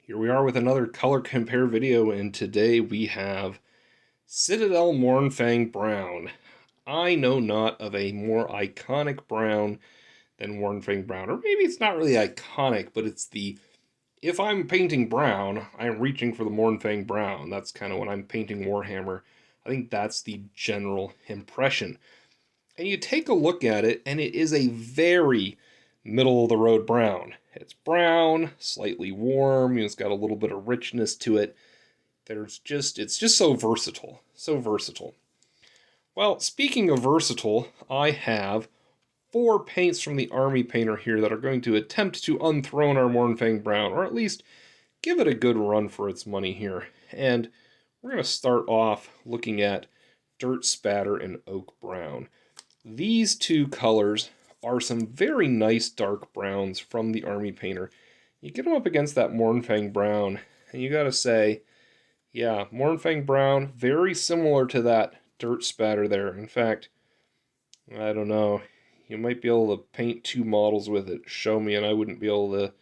Here we are with another color compare video, and today we have Citadel Mournfang Brown. I know not of a more iconic brown than Mournfang Brown, or maybe it's not really iconic, but it's if I'm painting brown, I'm reaching for the Mournfang Brown. That's kind of when I'm painting Warhammer. I think that's the general impression. And you take a look at it, and it is a very middle-of-the-road brown. It's brown, slightly warm, it's got a little bit of richness to it. It's just so versatile, so versatile. Well, speaking of versatile, I have 4 paints from the Army Painter here that are going to attempt to unthrone our Mournfang Brown, or at least give it a good run for its money here. And we're going to start off looking at Dirt Spatter and Oak Brown. These two colors are some very nice dark browns from the Army Painter. You get them up against that Mournfang Brown, and you gotta say, yeah, Mournfang Brown, very similar to that Dirt Spatter there. In fact, I don't know, you might be able to paint 2 models with it. Show me, and I wouldn't be able to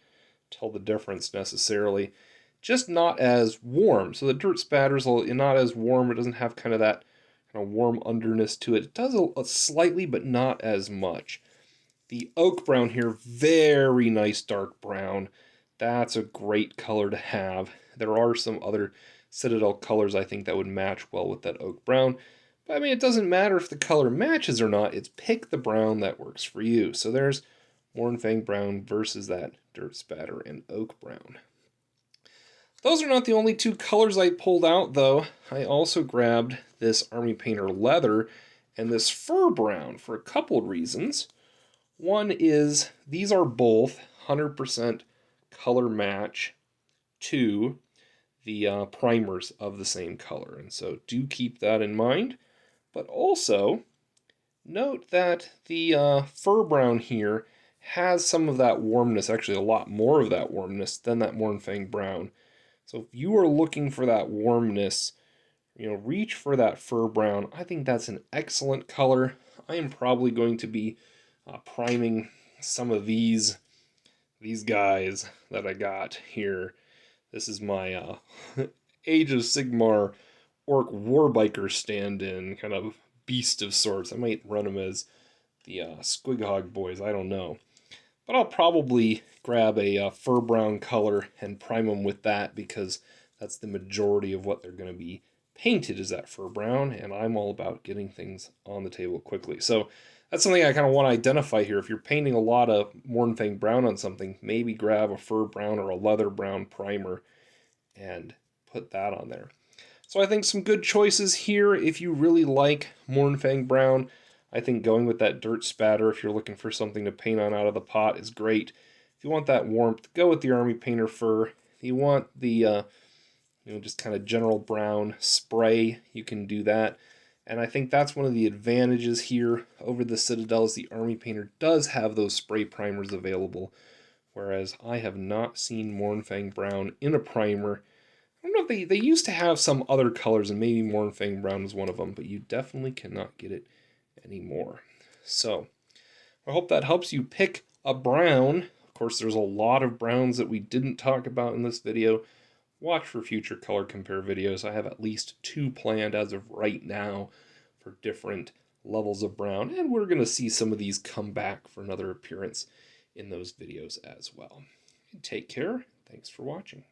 tell the difference necessarily. Just not as warm. So the Dirt Spatter's not as warm. It doesn't have kind of that kind of warm underness to it. It does a slightly, but not as much. The Oak Brown here, very nice dark brown. That's a great color to have. There are some other Citadel colors I think that would match well with that Oak Brown. But I mean, it doesn't matter if the color matches or not. It's pick the brown that works for you. So there's Mournfang Brown versus that Dirt Spatter and Oak Brown. Those are not the only 2 colors I pulled out, though. I also grabbed this Army Painter Leather and this Fur Brown for a couple of reasons. One is these are both 100% color match to the primers of the same color, and so do keep that in mind. But also note that the Fur Brown here has some of that warmness, actually a lot more of that warmness than that Mournfang Brown. So if you are looking for that warmness, reach for that Fur Brown. I think that's an excellent color. I am probably going to be priming some of these guys that I got here. This is my Age of Sigmar Orc Warbiker stand-in, kind of beast of sorts. I might run them as the Squighog boys, I don't know. But I'll probably grab a Fur Brown color and prime them with that, because that's the majority of what they're going to be painted is that Fur Brown, and I'm all about getting things on the table quickly. So that's something I kind of want to identify here. If you're painting a lot of Mournfang Brown on something, maybe grab a Fur Brown or a Leather Brown primer and put that on there. So I think some good choices here. If you really like Mournfang Brown, I think going with that Dirt Spatter, if you're looking for something to paint on out of the pot, is great. If you want that warmth, go with the Army Painter Fur. If you want the just kind of general brown spray, you can do that. And I think that's one of the advantages here over the Citadel is the Army Painter does have those spray primers available, whereas I have not seen Mournfang Brown in a primer. I don't know if they used to have some other colors, and maybe Mournfang Brown is one of them, but you definitely cannot get it anymore. So I hope that helps you pick a brown. Of course, there's a lot of browns that we didn't talk about in this video. Watch for future color compare videos. I have at least 2 planned as of right now for different levels of brown, and we're going to see some of these come back for another appearance in those videos as well. Take care. Thanks for watching.